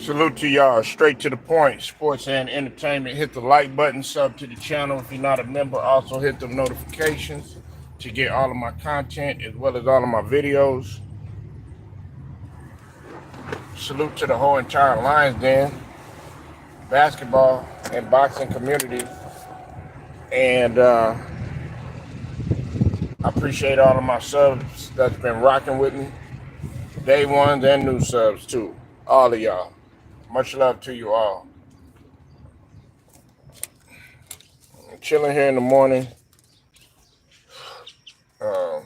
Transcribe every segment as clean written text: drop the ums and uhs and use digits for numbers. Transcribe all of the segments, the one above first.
Salute to y'all. Straight to the point. Sports and entertainment. Hit the like button. Sub to the channel. If you're not a member, also hit the notifications to get all of my content as well as all of my videos. Salute to the whole entire Lions Den, basketball and boxing community. And I appreciate all of my subs that's been rocking with me. Day ones and new subs too. All of y'all. Much love to you all. I'm chilling here in the morning. You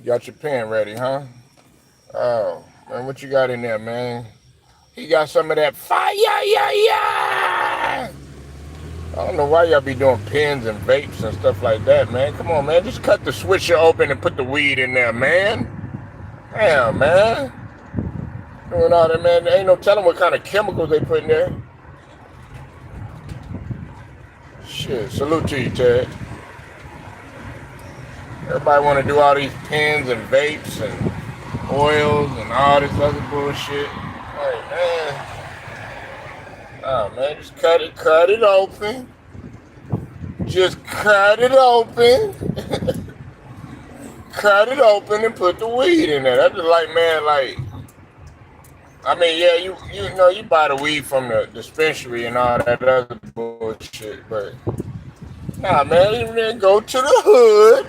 got your pen ready, huh? Oh, man, what you got in there, man? He got some of that fire, yeah. I don't know why y'all be doing pens and vapes and stuff like that, man. Come on, man. Just cut the switcher open and put the weed in there, man. Damn, man. Doing all that, man. There ain't no telling what kind of chemicals they put in there. Shit, salute to you, Ted. Everybody want to do all these pens and vapes and oils and all this other bullshit. Hey, man. Oh, man, just cut it open. Just cut it open. Cut it open and put the weed in there. That's just like, man, like, I mean, yeah, you know, you buy the weed from the dispensary and all that other bullshit, but nah, man, you then go to the hood,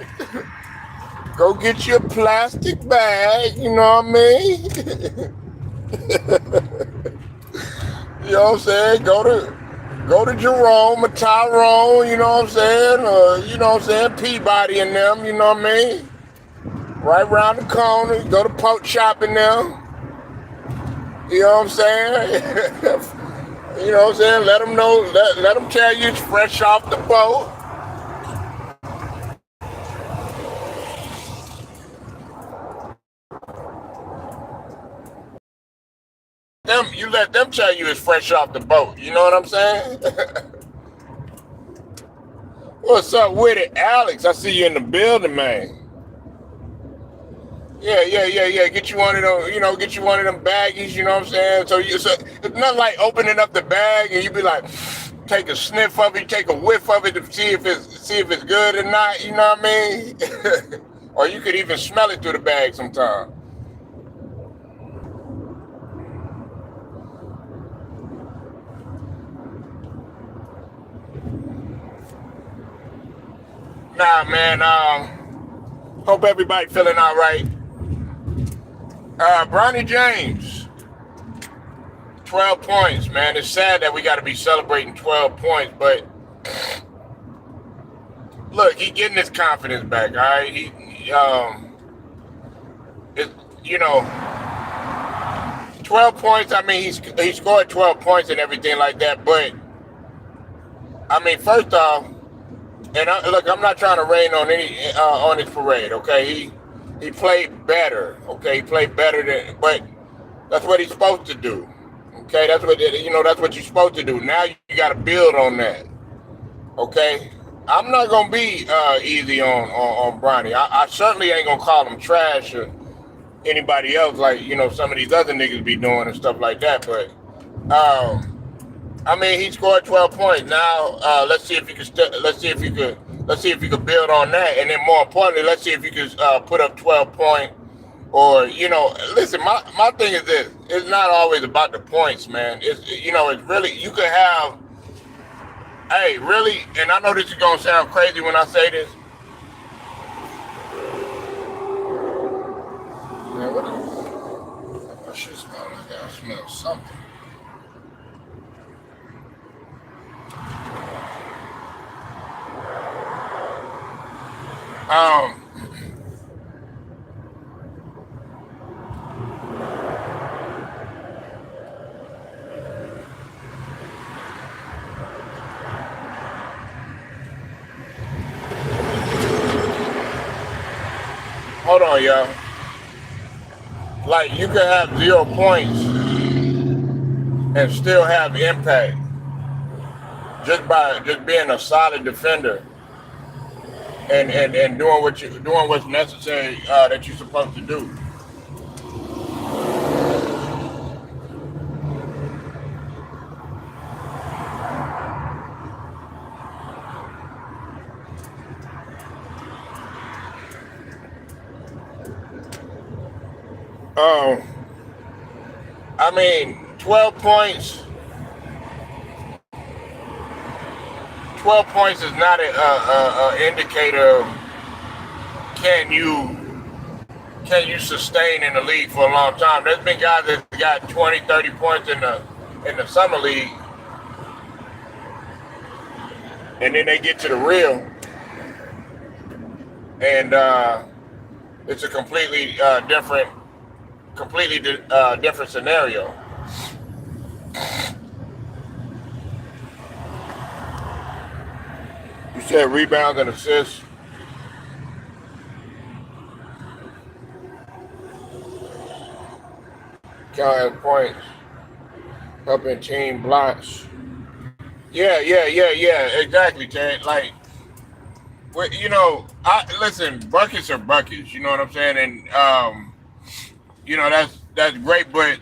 go get your plastic bag, you know what I mean? You know what I'm saying? Go to Jerome or Tyrone, you know what I'm saying? Or, you know what I'm saying? Peabody and them, you know what I mean? Right around the corner, go to Poke Shop in them. You know what I'm saying? You know what I'm saying? Let them know, let them tell you it's fresh off the boat. You let them tell you it's fresh off the boat. You know what I'm saying? What's up with it, Alex? I see you in the building, man. Yeah. Get you one of them, you know, get you one of them baggies, you know what I'm saying? So it's not like opening up the bag and you be like, take a sniff of it, take a whiff of it to see if it's good or not, you know what I mean? Or you could even smell it through the bag sometimes. Nah, man, hope everybody feeling all right. Bronny James, 12 points, man. It's sad that we got to be celebrating 12 points, but look, he getting his confidence back, all right? You know, 12 points, I mean, he scored 12 points and everything like that, but, I mean, first off, and look, I'm not trying to rain on on his parade, okay? He played better, okay? He played better but that's what he's supposed to do, okay? That's what you're supposed to do. Now you got to build on that, okay? I'm not gonna be easy on Bronny. I certainly ain't gonna call him trash or anybody else like some of these other niggas be doing and stuff like that. But I mean, he scored 12 points. Now let's see if you could build on that, and then more importantly, let's see if you could put up 12 points. Or listen. My thing is this: it's not always about the points, man. It's really you could have. Hey, really, and I know this is gonna sound crazy when I say this. Man, what is I should smell like I smell something. Hold on, y'all. Like, you can have 0 points and still have impact just by being a solid defender and doing what's necessary that you're supposed to do. Um, I mean, 12 points is not a indicator of can you can you sustain in the league for a long time. There's been guys that got 20, 30 points in the summer league, and then they get to the real, and it's a completely different scenario. You said rebounds and assists. Count as points, helping team blocks. Yeah. Exactly, Ted. Like, I listen. Buckets are buckets. You know what I'm saying? And that's great. But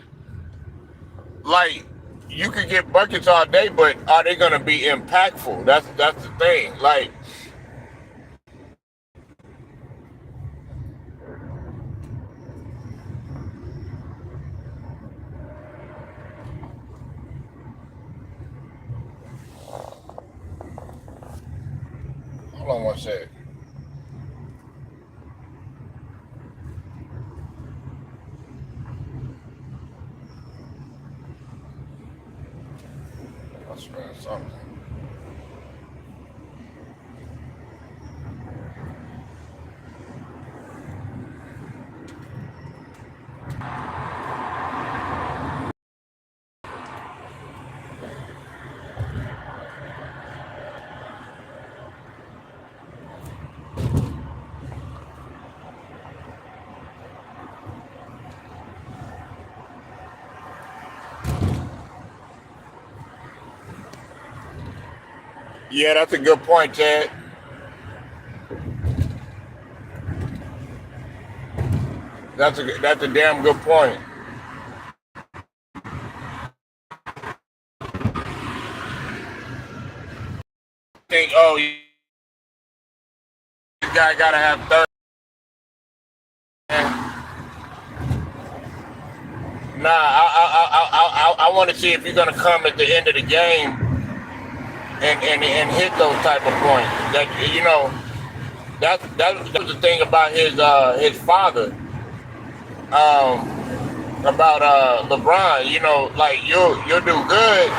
like, you could get buckets all day, but are they gonna be impactful? That's the thing. Like, hold on one sec. Let's spend something. Yeah, that's a good point, Ted. That's a damn good point. Think, oh, this guy gotta have 30. Nah, I want to see if you're gonna come at the end of the game and hit those type of points. That was the thing about his father, about LeBron. Like you'll do good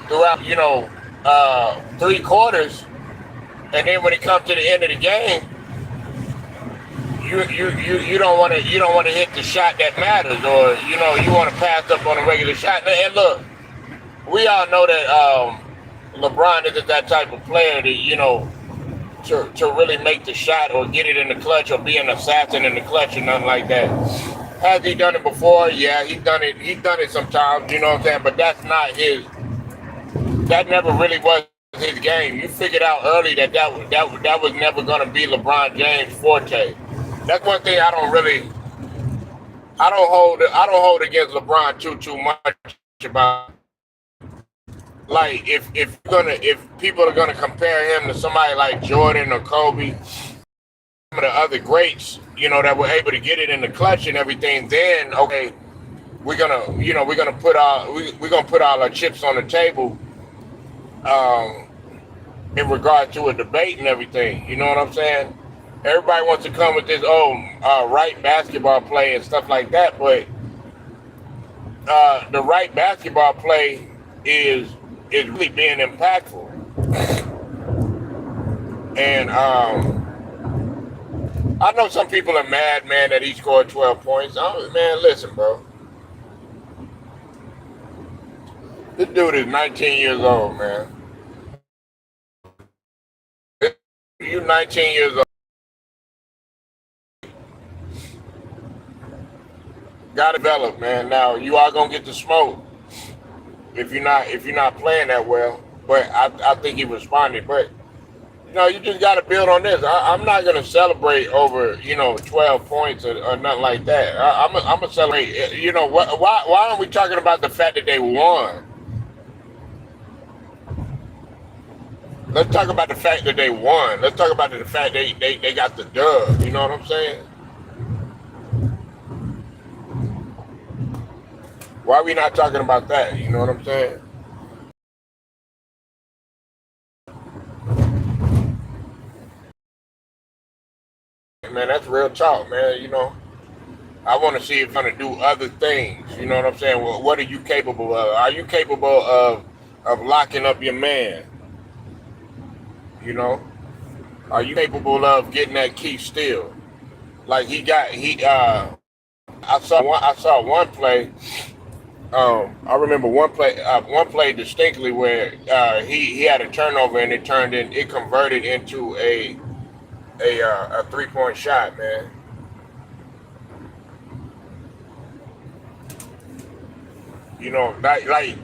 throughout 3 quarters, and then when it comes to the end of the game, you don't want to hit the shot that matters, or you want to pass up on a regular shot. And look, we all know that LeBron isn't that type of player to really make the shot or get it in the clutch or be an assassin in the clutch or nothing like that. Has he done it before? Yeah, he's done it. He's done it sometimes. You know what I'm saying? But that's not his. That never really was his game. You figured out early that was never going to be LeBron James' forte. That's one thing I don't hold against LeBron too much about. Like, if people are gonna compare him to somebody like Jordan or Kobe, some of the other greats, that were able to get it in the clutch and everything, then okay, we're gonna put all our chips on the table, um, in regard to a debate and everything. You know what I'm saying? Everybody wants to come with this right basketball play and stuff like that, but the right basketball play is really being impactful. And I know some people are mad, man, that he scored 12 points. Man, listen, bro. This dude is 19 years old, man. You 19 years old. Got to develop, man. Now you are gonna get the smoke if you're not playing that well. But I think he responded. But you just got to build on this. I'm not gonna celebrate over 12 points or nothing like that. I'm gonna celebrate. Why aren't we talking about the fact that they won? Let's talk about the fact that they won. Let's talk about the fact they got the dub. You know what I'm saying? Why are we not talking about that? You know what I'm saying? Man, that's real talk, man. I want to see if you're gonna do other things. You know what I'm saying? Well, what are you capable of? Are you capable of locking up your man? You know, are you capable of getting that key still? Like I saw one play. I remember one play distinctly where he had a turnover and it converted into a 3-point shot, man. Like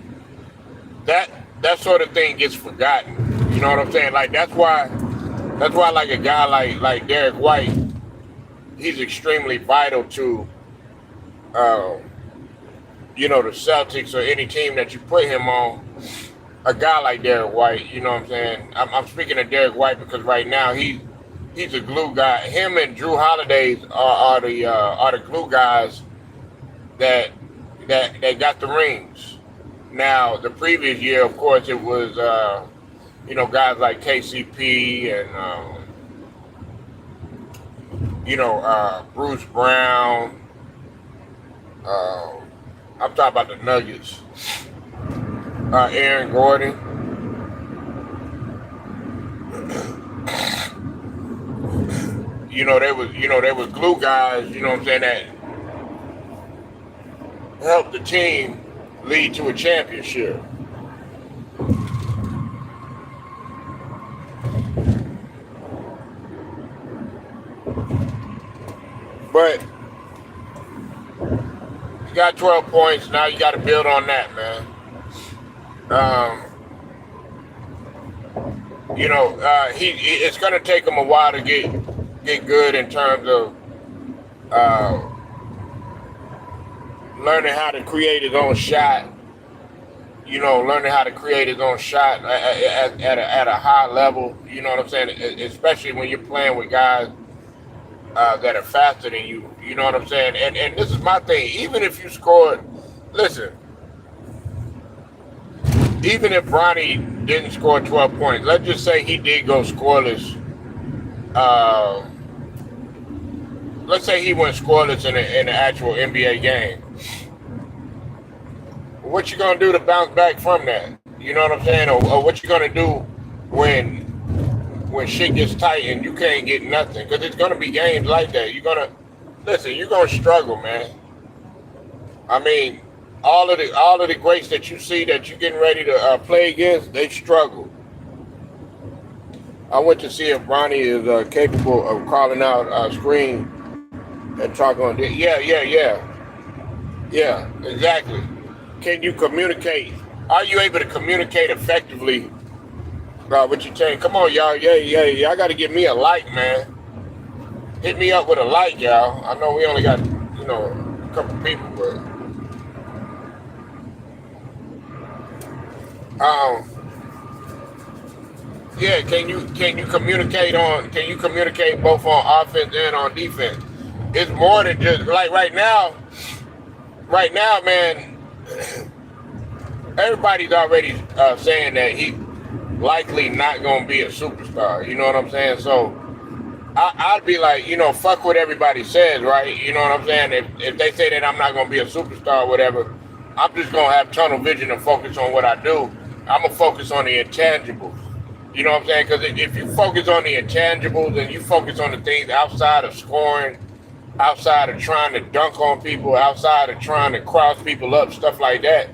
that that sort of thing gets forgotten. You know what I'm saying? Like that's why like a guy like Derek White, he's extremely vital to uh, the Celtics or any team that you put him on. A guy like Derek White, you know what I'm saying? I'm speaking of Derek White because right now he's a glue guy. Him and Drew Holiday are the glue guys that that got the rings. Now the previous year, of course, it was guys like KCP and Bruce Brown. Uh, I'm talking about the Nuggets. Aaron Gordon. They was glue guys. You know what I'm saying, that helped the team lead to a championship. But you got 12 points. Now you got to build on that, man. Um, it's going to take him a while to get good in terms of uh, learning how to create his own shot. Learning how to create his own shot at a high level. You know what I'm saying? Especially when you're playing with guys that are faster than you. You know what I'm saying? And this is my thing. Even if you scored, listen. Even if Bronny didn't score 12 points, let's just say he did go scoreless. Uh, let's say he went scoreless in the actual NBA game. What you gonna do to bounce back from that? You know what I'm saying? Or what you gonna do when shit gets tight and you can't get nothing? Because it's gonna be games like that. You're gonna struggle, man. I mean, all of the greats that you see that you're getting ready to play against, they struggle. I went to see if Bronny is capable of calling out screen and talking on. Yeah, exactly. Can you communicate? Are you able to communicate effectively with your team? Come on, y'all. Yeah. Y'all got to give me a like, man. Hit me up with a like, y'all. I know we only got, a couple people, but um, yeah. Can you communicate both on offense and on defense? It's more than just like right now. Right now, man. Everybody's already saying that he likely not gonna be a superstar. You know what I'm saying? So I'd be like, fuck what everybody says, right? You know what I'm saying? If they say that I'm not gonna be a superstar or whatever, I'm just gonna have tunnel vision and focus on what I do. I'm gonna focus on the intangibles. You know what I'm saying? Because if you focus on the intangibles and you focus on the things outside of scoring, outside of trying to dunk on people, outside of trying to cross people up, stuff like that,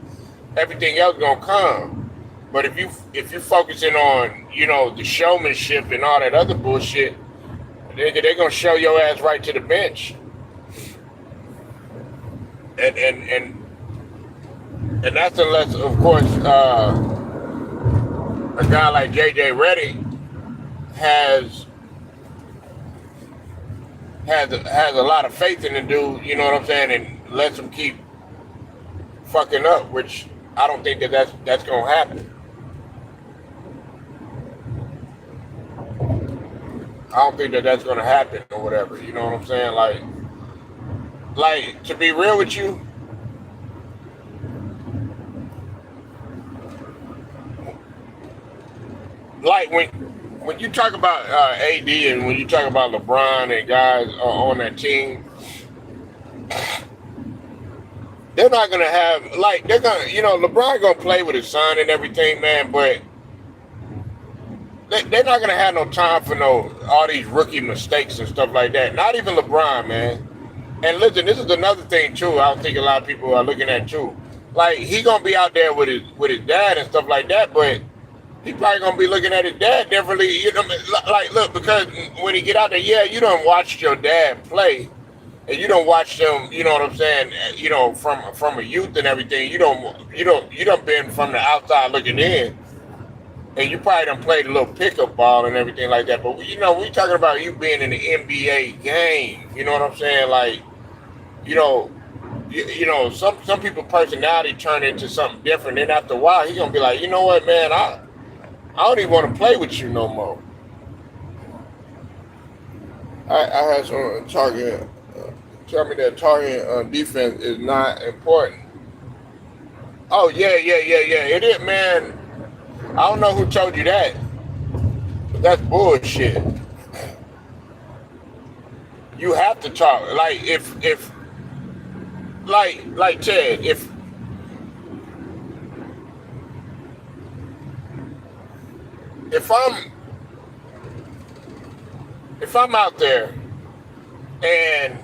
everything else gonna come. But if you focusing on the showmanship and all that other bullshit, they're gonna show your ass right to the bench. And that's unless, of course, a guy like JJ Redick has a lot of faith in the dude. You know what I'm saying, and lets him keep fucking up, which I don't think that's gonna happen. I don't think that's gonna happen or whatever. You know what I'm saying? Like to be real with you, like when you talk about AD and when you talk about LeBron and guys on that team, they're not gonna have like they're gonna LeBron gonna play with his son and everything, man, but they're not gonna have no time for no all these rookie mistakes and stuff like that. Not even LeBron, man. And listen, this is another thing too. I don't think a lot of people are looking at too. Like he gonna be out there with his dad and stuff like that, but he probably gonna be looking at his dad differently. You know, like look, because when he get out there, yeah, you don't watch your dad play, and you don't watch them. You know what I'm saying? From a youth and everything. You don't been from the outside looking in, and you probably done played a little pickup ball and everything like that. But we talking about you being in the NBA game. You know what I'm saying? Like, you know, some people personality turn into something different. Then after a while, he gonna be like, you know what, man, I don't even want to play with you no more. I had someone talking, tell me that targeting defense is not important. Oh yeah, yeah, yeah, yeah. It is, man. I don't know who told you that, but that's bullshit. You have to talk. Like if like Ted, if I'm if I'm out there and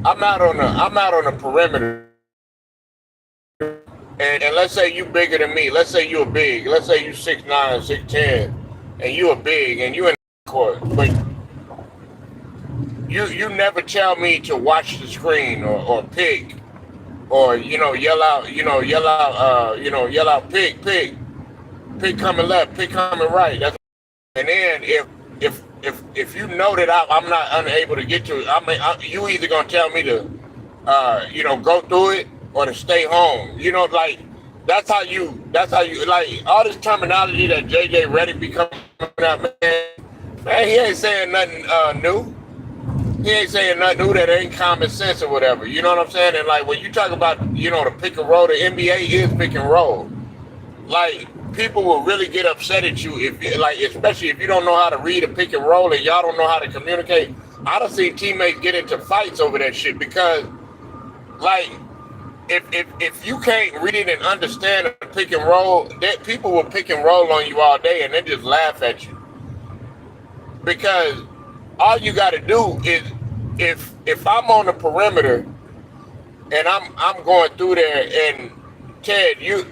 I'm out on the perimeter, and let's say you bigger than me. Let's say you're big. Let's say you 6'9", 6'10", and you are big and you in the court, but you never tell me to watch the screen or pick or yell out pick coming left, pick coming right. That's and then if you know that I'm not unable to get to it, you either gonna tell me to go through it or to stay home. Like that's how you like all this terminology that JJ Redick be coming out, man, he ain't saying nothing new. He ain't saying nothing new that ain't common sense or whatever. You know what I'm saying? And like when you talk about the pick and roll, the NBA is pick and roll. Like people will really get upset at you especially if you don't know how to read a pick and roll and y'all don't know how to communicate. I done seen teammates get into fights over that shit because like if you can't read it and understand a pick and roll, that people will pick and roll on you all day and then just laugh at you because all you got to do is if I'm on the perimeter and I'm going through there and Ted, you're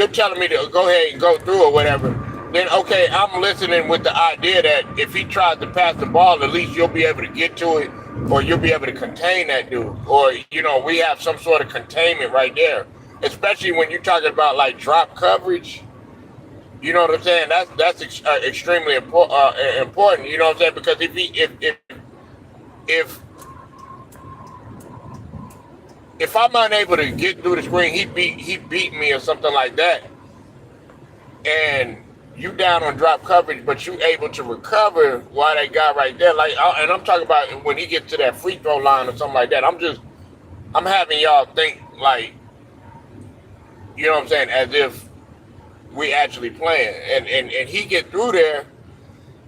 telling me to go ahead and go through or whatever, then okay, I'm listening with the idea that if he tries to pass the ball, at least you'll be able to get to it or you'll be able to contain that dude. Or, we have some sort of containment right there. Especially when you're talking about like drop coverage. You know what I'm saying? That's extremely important. You know what I'm saying? Because if if I'm unable to get through the screen, he beat me or something like that, and you down on drop coverage, but you able to recover while that guy right there, like, and I'm talking about when he gets to that free throw line or something like that. I'm having y'all think like, you know what I'm saying, as if we actually playing, and he get through there,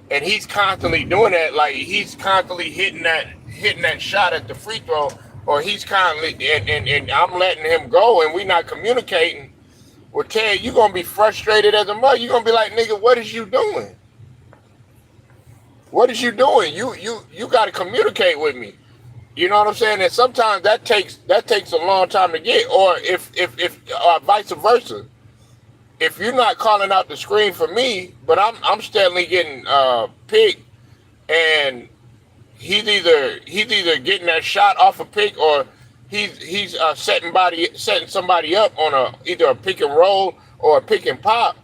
and he's constantly doing that, like he's constantly hitting that shot at the free throw. Or he's constantly, and I'm letting him go, and we not communicating. Well, Ted, you gonna be frustrated as a mother. You gonna be like, nigga, what is you doing? What is you doing? You got to communicate with me. You know what I'm saying? And sometimes that takes a long time to get. Or if vice versa, if you're not calling out the screen for me, but I'm steadily getting picked, and he's either getting that shot off a pick or he's setting somebody up on either a pick and roll or a pick and pop.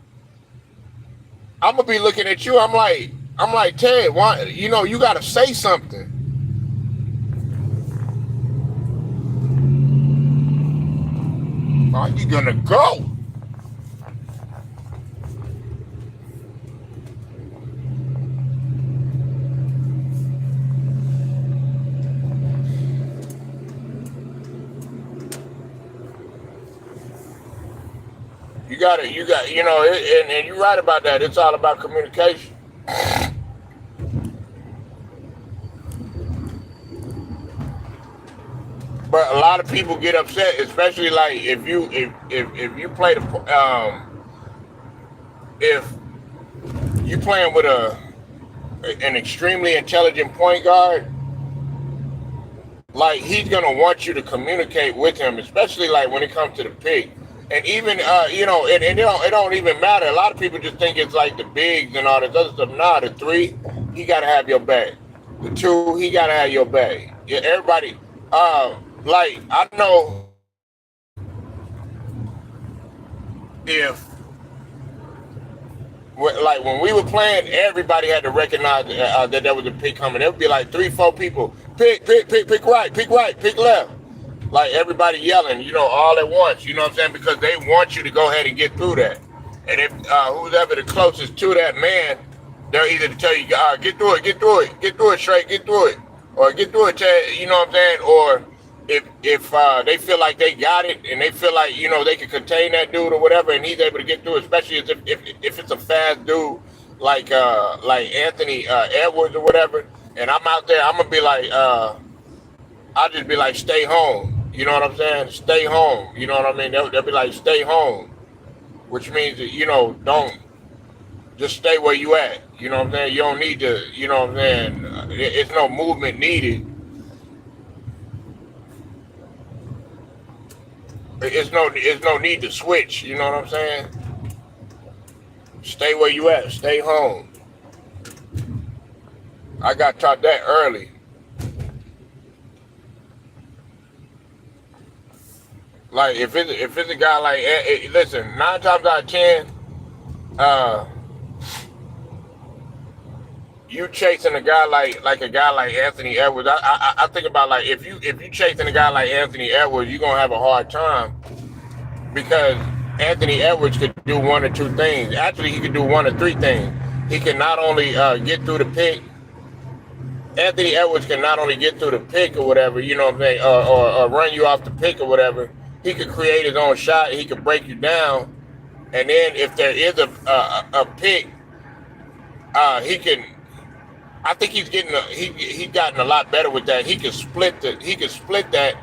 I'm gonna be looking at you. I'm like Ted, why, you gotta say something. Are you gonna go? and you're right about that. It's all about communication. But a lot of people get upset, especially like if you play if you playing with an extremely intelligent point guard, like he's gonna want you to communicate with him, especially like when it comes to the pick. And even and it don't even matter. A lot of people just think it's like the bigs and all this other stuff. Nah, the three, he gotta have your back. The two, he gotta have your back. Yeah, everybody. Like I know if like when we were playing, everybody had to recognize that there was a pick coming. There would be like three, four people. Pick right, pick left. Like everybody yelling, all at once. You know what I'm saying? Because they want you to go ahead and get through that. And if who's ever the closest to that man, they'll either tell you, get through it, straight, get through it, or get through it, Chad. You know what I'm saying? Or if they feel like they got it and they feel like they can contain that dude or whatever, and he's able to get through it, especially if it's a fast dude like Anthony Edwards or whatever, and I'm out there, I'm gonna be like I'll just be like, stay home. You know what I'm saying? Stay home. You know what I mean? They'll be like, stay home, which means that don't just stay where you at. You know what I'm saying? You don't need to. You know what I'm saying? It's no movement needed. It's no need to switch. You know what I'm saying? Stay where you at. Stay home. I got taught that early. Like if it's a guy like, listen, 9 times out of 10, you chasing a guy like a guy like Anthony Edwards. I think about like if you chasing a guy like Anthony Edwards, you're gonna have a hard time because Anthony Edwards could do one or two things. Actually, he could do one or three things. He can not only get through the pick. Anthony Edwards can not only get through the pick or whatever, you know what I'm saying, or run you off the pick or whatever. He could create his own shot. He could break you down, and then if there is a pick, he can. I think he's he's gotten a lot better with that. He can split that,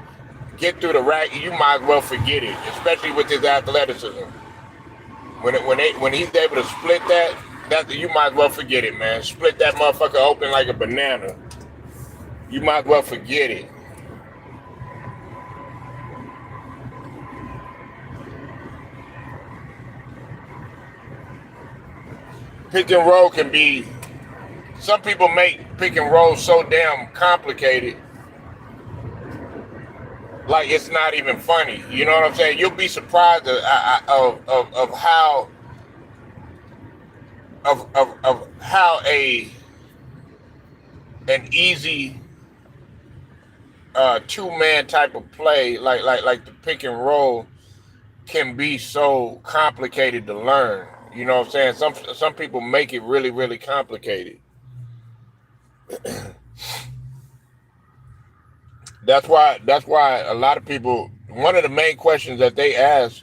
get through the rack. You might as well forget it, especially with his athleticism. When he's able to split that, you might as well forget it, man. Split that motherfucker open like a banana. You might as well forget it. Pick and roll can be. Some people make pick and roll so damn complicated, like it's not even funny. You know what I'm saying? You'll be surprised of how an easy 2-man type of play like the pick and roll can be so complicated to learn. You know what I'm saying? Some people make it really, really complicated. That's why a lot of people, one of the main questions that they ask,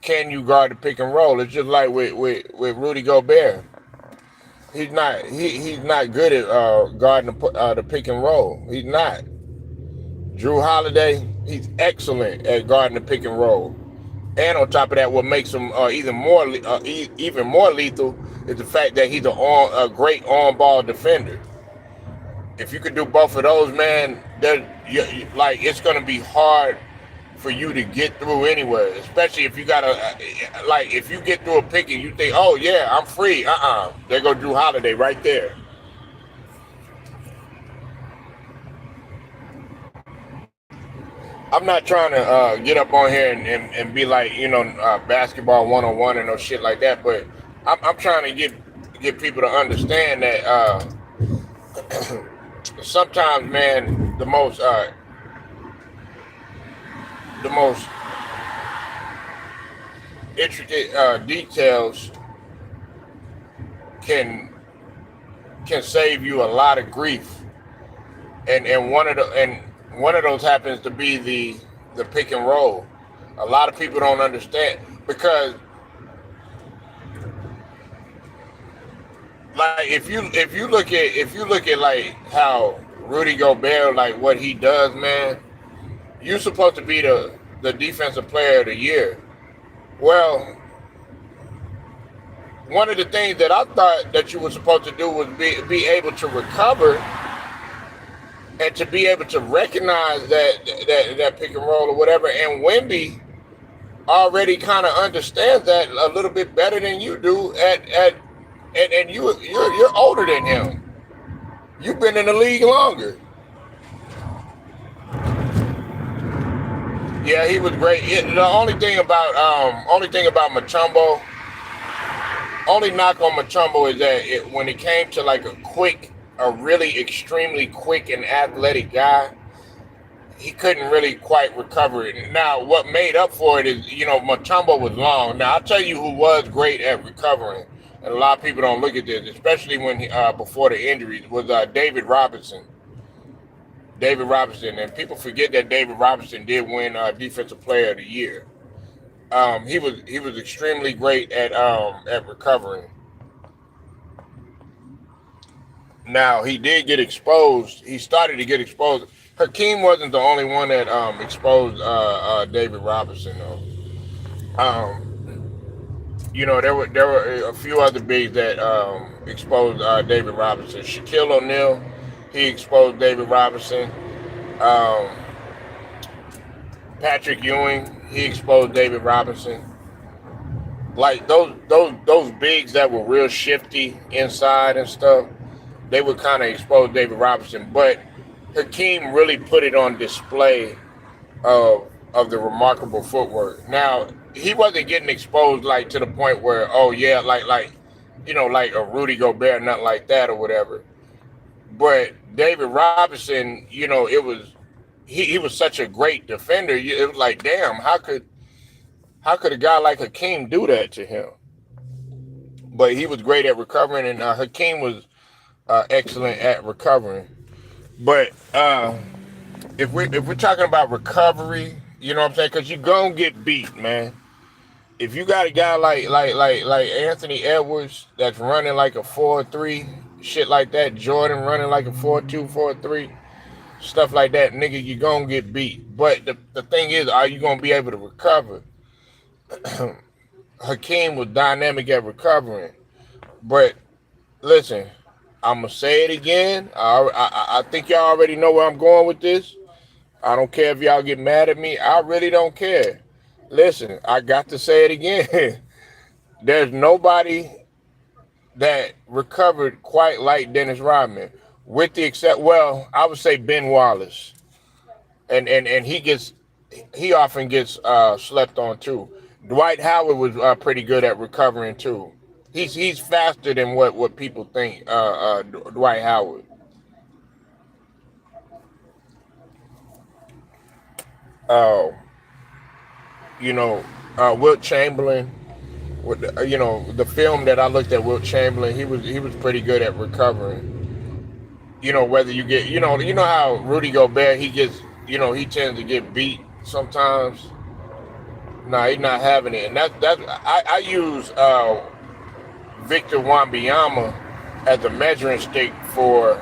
can you guard the pick and roll? It's just like with Rudy Gobert. He's not good at guarding the pick and roll. He's not. Drew Holiday, he's excellent at guarding the pick and roll. And on top of that, what makes him even more lethal is the fact that he's a great on-ball defender. If you could do both of those, man, it's going to be hard for you to get through anywhere, especially if you got if you get through a pick and you think, oh, yeah, I'm free. There go Drew Holiday right there. I'm not trying to get up on here and be like, basketball 101 and no shit like that, but I'm trying to get people to understand that sometimes, man, the most intricate details can save you a lot of grief, and one of those happens to be the pick and roll. A lot of people don't understand because like if you look at like how Rudy Gobert, like what he does, man, you're supposed to be the defensive player of the year. Well, one of the things that I thought that you were supposed to do was be able to recover and to be able to recognize that pick and roll or whatever. And Wemby already kind of understands that a little bit better than you do. And you're older than him. You've been in the league longer. Yeah, he was great. The only thing about Mutombo, only knock on Mutombo is that when it came to like a really extremely quick and athletic guy, he couldn't really quite recover it. Now, what made up for it is, Mutombo was long. Now, I'll tell you who was great at recovering, and a lot of people don't look at this, especially when before the injuries, was David Robinson. David Robinson, and people forget that David Robinson did win Defensive Player of the Year. He was extremely great at recovering. Now he did get exposed. He started to get exposed. Hakeem wasn't the only one that exposed David Robinson though. There were a few other bigs that exposed David Robinson. Shaquille O'Neal, he exposed David Robinson. Patrick Ewing, he exposed David Robinson. Like those bigs that were real shifty inside and stuff, they would kind of expose David Robinson. But Hakeem really put it on display of the remarkable footwork. Now he wasn't getting exposed like to the point where like a Rudy Gobert, nothing like that or whatever. But David Robinson, he was such a great defender. It was like, damn, how could a guy like Hakeem do that to him? But he was great at recovering, and Hakeem was excellent at recovering. But if we're talking about recovery, you know what I'm saying? Because you're gonna get beat, man. If you got a guy like Anthony Edwards that's running like a 4-3, shit like that, Jordan running like a 4-2, 4-3, stuff like that, nigga, you're gonna get beat. But the thing is, are you gonna be able to recover? Hakeem was dynamic at recovering. But listen, I'm gonna say it again. I think y'all already know where I'm going with this. I don't care if y'all get mad at me. I really don't care. Listen, I got to say it again. There's nobody that recovered quite like Dennis Rodman, with the I would say Ben Wallace, and he often gets slept on too. Dwight Howard was pretty good at recovering too. He's faster than what people think. Dwight Howard. Uh, Wilt Chamberlain. With the film that I looked at, Wilt Chamberlain, he was pretty good at recovering. Whether you get, how Rudy Gobert, he tends to get beat sometimes. Nah, he's not having it, and I use Victor Wembanyama as a measuring stick for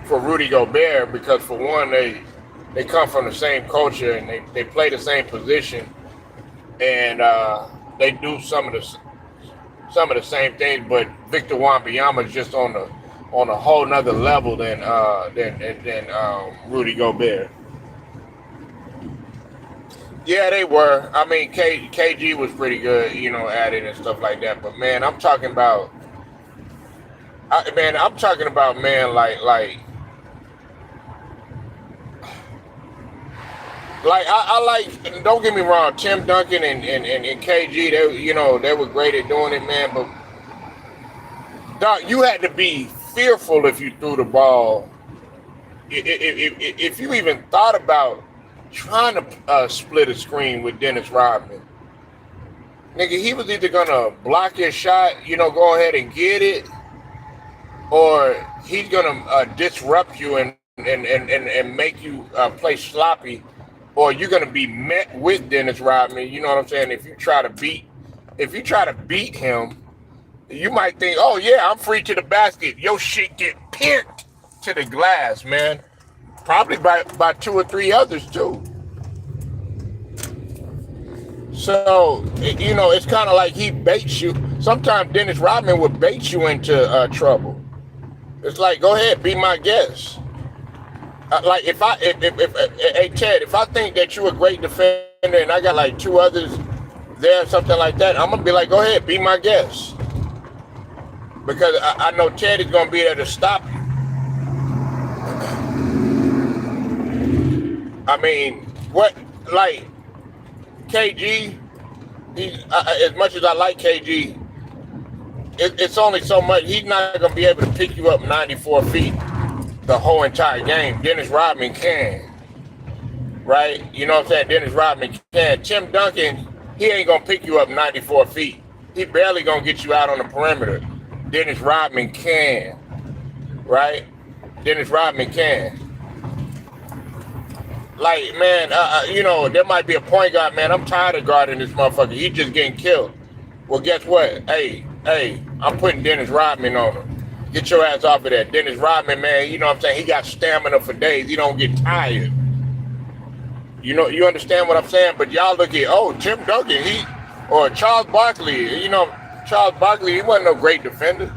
Rudy Gobert, because for one, they come from the same culture and they play the same position, and they do some of the same things, but Victor Wembanyama is just on a whole nother level than Rudy Gobert. Yeah, they were. I mean, KG was pretty good, at it and stuff like that. But man, I'm talking about, man, like I like. Don't get me wrong, Tim Duncan and KG, they were great at doing it, man. But Doc, you had to be fearful if you threw the ball. If you even thought about trying to split a screen with Dennis Rodman, nigga, he was either gonna block your shot, go ahead and get it, or he's gonna disrupt you and make you play sloppy, or you're gonna be met with Dennis Rodman. You know what I'm saying? If you try to beat him, You might think, oh yeah, I'm free to the basket. Your shit get pinned to the glass, man. Probably by two or three others too. So, it's kind of like he baits you. Sometimes Dennis Rodman would bait you into trouble. It's like, go ahead, be my guest. Like if hey Ted, if I think that you're a great defender and I got like two others there, something like that, I'm gonna be like, go ahead, be my guest, because I know Ted is gonna be there to stop you. I mean, what, like KG? As much as I like KG, it's only so much. He's not gonna be able to pick you up 94 feet the whole entire game. Dennis Rodman can, right? You know what I'm saying? Dennis Rodman can. Tim Duncan, he ain't gonna pick you up 94 feet. He barely gonna get you out on the perimeter. Dennis Rodman can, right? Dennis Rodman can. Like, man, there might be a point guard, man, I'm tired of guarding this motherfucker. He just getting killed. Well, guess what? Hey, I'm putting Dennis Rodman on him. Get your ass off of that. Dennis Rodman, man, you know what I'm saying? He got stamina for days. He don't get tired. You understand what I'm saying? But y'all look at, Tim Duncan, or Charles Barkley. Charles Barkley, he wasn't no great defender.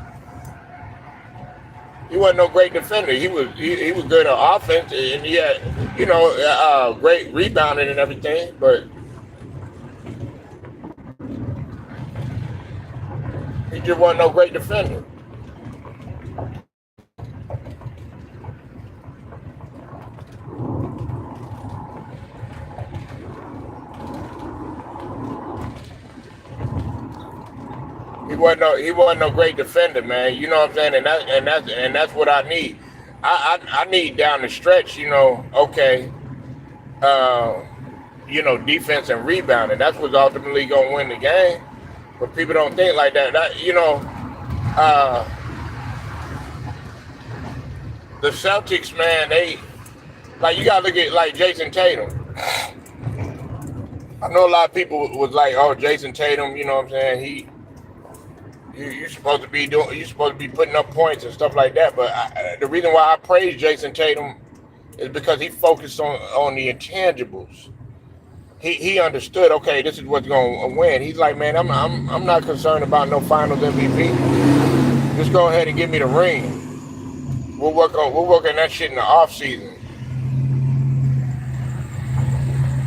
He wasn't no great defender. He was good on offense, and he had, great rebounding and everything, but he just wasn't no great defender. He wasn't no great defender, man. You know what I'm saying? And that's what I need. I need down the stretch, defense and rebounding. That's what's ultimately gonna win the game. But people don't think like that. The Celtics, man, you gotta look at like Jason Tatum. I know a lot of people was like, oh, Jason Tatum, you know what I'm saying? You're supposed to be putting up points and stuff like that. But the reason why I praise Jason Tatum is because he focused on the intangibles. He understood, okay, this is what's going to win. He's like, man, I'm not concerned about no Finals MVP. Just go ahead and give me the ring. We'll work on that shit in the off season.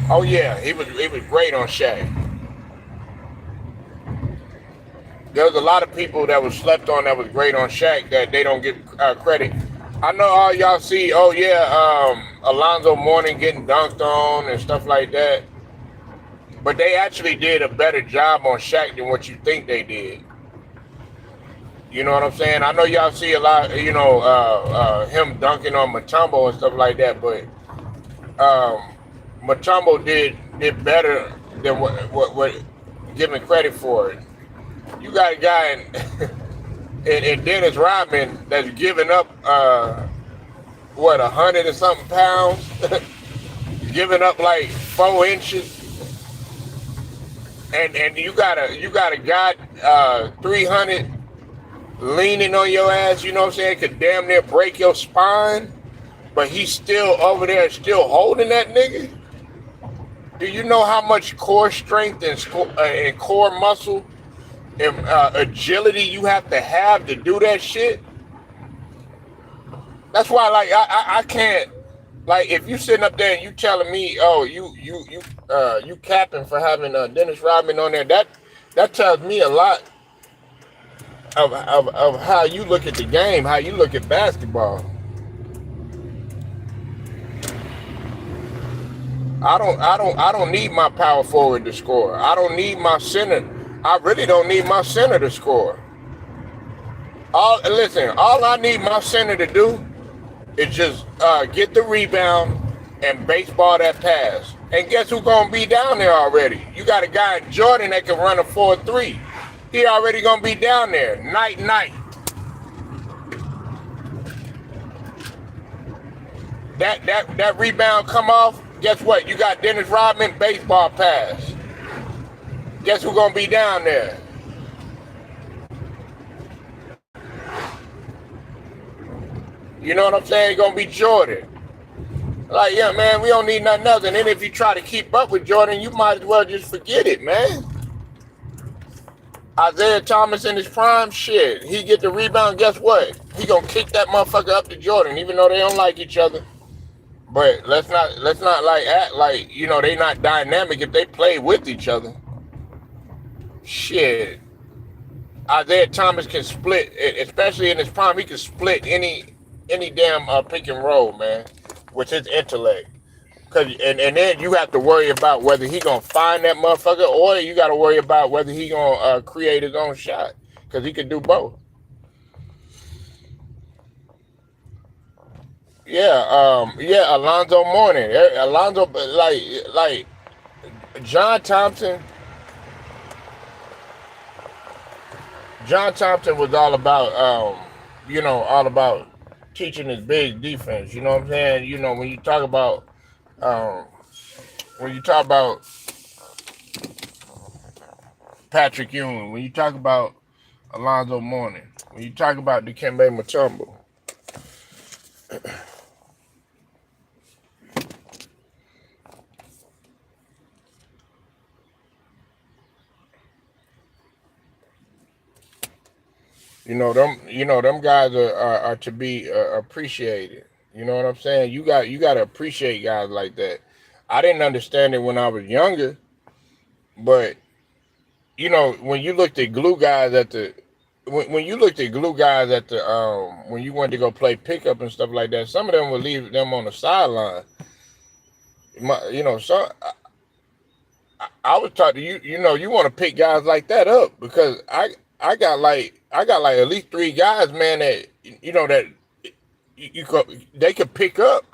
Oh yeah, he was great on Shaq. There was a lot of people that was slept on that was great on Shaq that they don't give credit. I know all y'all see, Alonzo Mourning getting dunked on and stuff like that. But they actually did a better job on Shaq than what you think they did. You know what I'm saying? I know y'all see a lot, him dunking on Mutombo and stuff like that, but Mutombo did better than what giving credit for it. You got a guy in Dennis Rodman that's giving up 100 and something pounds, giving up like 4 inches, and you got a guy 300 leaning on your ass. You know what I'm saying? Could damn near break your spine, but he's still over there, still holding that nigga. Do you know how much core strength and core muscle and agility you have to do that shit? That's why, like, I can't, like, if you sitting up there and you telling me, oh, you capping for having Dennis Rodman on there, that tells me a lot of how you look at the game, how you look at basketball. I don't need my power forward to score. I don't need my center. I really don't need my center to score. All I need my center to do is just get the rebound and baseball that pass. And guess who's gonna be down there already? You got a guy in Jordan that can run a 4-3. He already gonna be down there. Night. That rebound come off. Guess what? You got Dennis Rodman, baseball pass. Guess who's gonna be down there? You know what I'm saying? It's gonna be Jordan. Like, yeah, man, we don't need nothing else. And then if you try to keep up with Jordan, you might as well just forget it, man. Isaiah Thomas in his prime, shit. He get the rebound, guess what? He gonna kick that motherfucker up to Jordan, even though they don't like each other. But let's not like act like, they not dynamic if they play with each other. Shit. Isaiah Thomas can split, especially in his prime. He can split any damn pick and roll, man, with his intellect. And then you have to worry about whether he gonna find that motherfucker, or you got to worry about whether he gonna create his own shot, because he can do both. Yeah, yeah, Alonzo Mourning, Alonzo, like John Thompson. John Thompson was all about teaching his big defense. You know what I'm saying? Um, when you talk about Patrick Ewing, when you talk about Alonzo Mourning, when you talk about Dikembe Mutombo, them guys are to be appreciated. You know what I'm saying? You got to appreciate guys like that. I didn't understand it when I was younger, but when you looked at glue guys at the when you looked at glue guys at the when you wanted to go play pickup and stuff like that, some of them would leave them on the sideline. So I was taught to you want to pick guys like that up, because I got like at least three guys, man, that that you could they could pick up.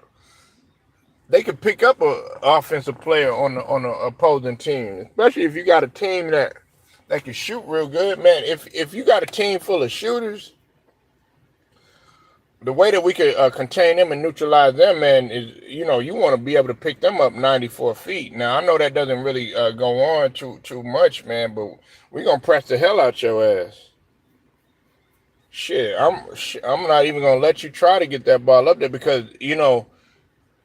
They could pick up a offensive player on the opposing team, especially if you got a team that can shoot real good, man. If you got a team full of shooters, the way that we could contain them and neutralize them, man, is you want to be able to pick them up 94 feet. Now I know that doesn't really go on too much, man, but we're gonna press the hell out your ass. Shit, I'm not even gonna let you try to get that ball up there, because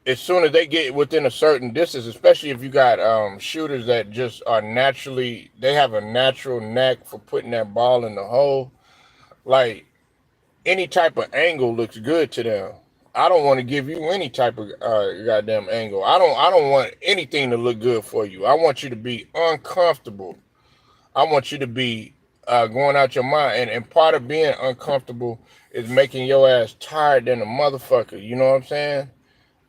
as soon as they get within a certain distance, especially if you got shooters that just they have a natural knack for putting that ball in the hole. Like, any type of angle looks good to them. I don't want to give you any type of goddamn angle. I don't want anything to look good for you. I want you to be uncomfortable. I want you to be going out your mind. And part of being uncomfortable is making your ass tired than a motherfucker. You know what I'm saying?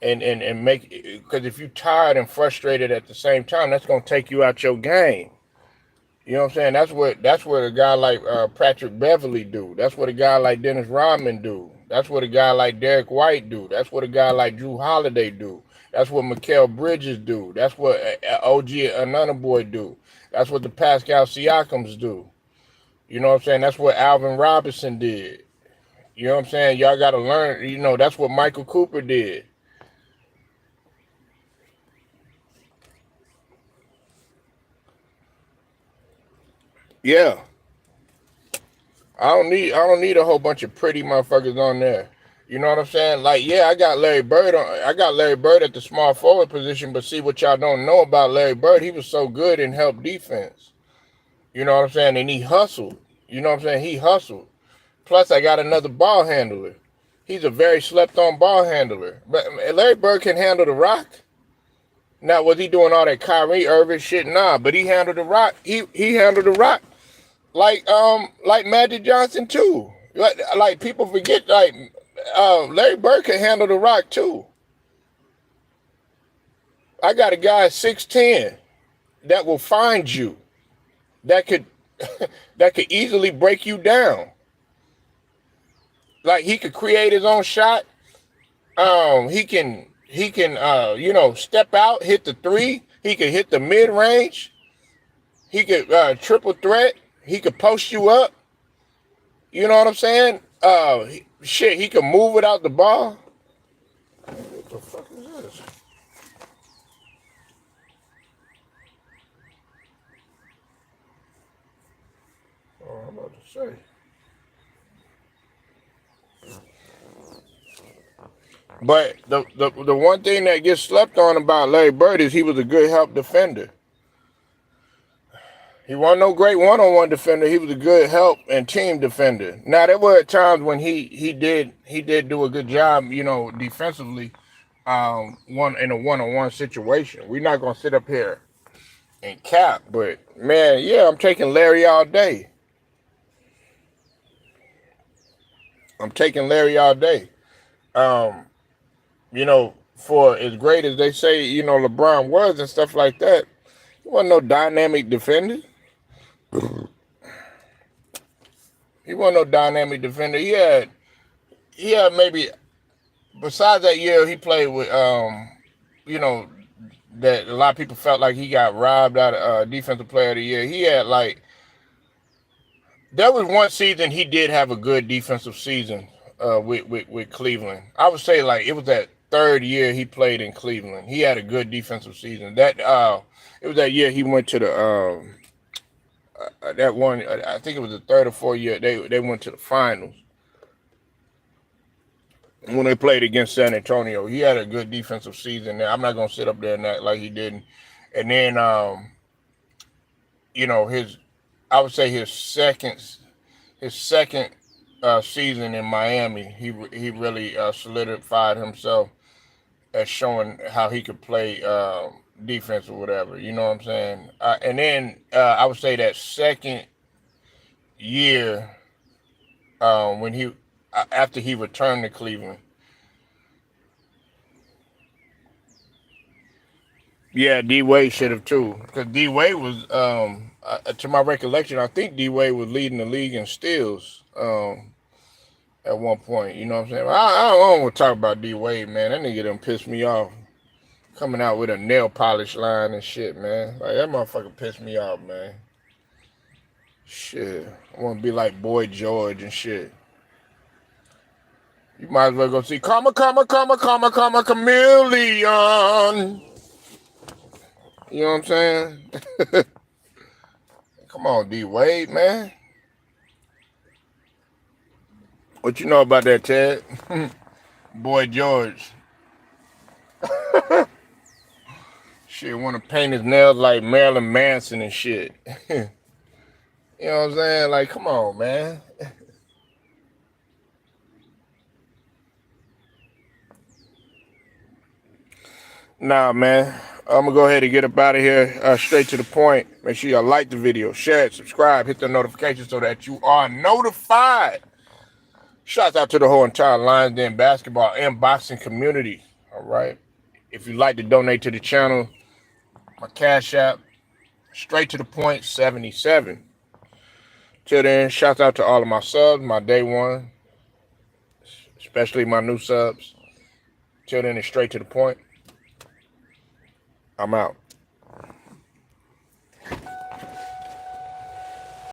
And make, because if you're tired and frustrated at the same time, that's gonna take you out your game. You know what I'm saying? That's what a guy like Patrick Beverly do. That's what a guy like Dennis Rodman do. That's what a guy like Derek White do. That's what a guy like Drew Holiday do. That's what Mikal Bridges do. That's what OG Anunoby do. That's what the Pascal Siakams do. You know what I'm saying? That's what Alvin Robinson did. You know what I'm saying? Y'all got to learn. That's what Michael Cooper did. Yeah. I don't need a whole bunch of pretty motherfuckers on there. You know what I'm saying? Like, yeah, I got Larry Bird at the small forward position, but see, what y'all don't know about Larry Bird, he was so good in help defense. You know what I'm saying? And he hustled. You know what I'm saying? He hustled. Plus, I got another ball handler. He's a very slept on ball handler. But Larry Bird can handle the rock. Now, was he doing all that Kyrie Irving shit? Nah, but he handled the rock. He handled the rock like Magic Johnson too. Like people forget, like Larry Bird can handle the rock too. I got a guy 6'10" that will find you, that could that could easily break you down. Like, he could create his own shot. He can step out, hit the three. He could hit the mid range. He could triple threat. He could post you up. You know what I'm saying? Shit, he can move without the ball. What the fuck is this? Oh, I'm about to say. But the one thing that gets slept on about Larry Bird is he was a good help defender. He wasn't no great one-on-one defender. He was a good help and team defender. Now there were times when he did do a good job, defensively, one in a one-on-one situation. We're not gonna sit up here and cap, but man, yeah, I'm taking Larry all day. I'm taking Larry all day. For as great as they say, LeBron was and stuff like that, he wasn't no dynamic defender. He wasn't no dynamic defender. He had maybe, besides that year he played with, that a lot of people felt like he got robbed out of defensive player of the year. He had there was one season he did have a good defensive season with Cleveland. I would say it was that third year he played in Cleveland. He had a good defensive season. It was that year he went to the that one. I think it was the third or fourth year they went to the finals when they played against San Antonio. He had a good defensive season there. I'm not gonna sit up there and act like he didn't. And then I would say his second season in Miami, he really solidified himself as showing how he could play defense or whatever. You know what I'm saying? And then I would say that second year when after he returned to Cleveland. Yeah, D Wade should have too, because D Wade was, to my recollection, I think D Wade was leading the league in steals at one point. You know what I'm saying? I don't want to talk about D Wade, man. That nigga done pissed me off, coming out with a nail polish line and shit, man. Like that motherfucker pissed me off, man. Shit, I want to be like Boy George and shit. You might as well go see Chameleon. You know what I'm saying? Come on, D Wade, man. What you know about that, Ted? Boy George. Shit, want to paint his nails like Marilyn Manson and shit. You know what I'm saying? Like, come on, man. Nah, man. I'm going to go ahead and get up out of here straight to the point. Make sure y'all like the video, share it, subscribe, hit the notification so that you are notified. Shouts out to the whole entire Lions Den basketball and boxing community. All right. If you'd like to donate to the channel, my Cash App, straight to the point, 77. Till then, shouts out to all of my subs, my day one, especially my new subs. Till then, it's straight to the point. I'm out.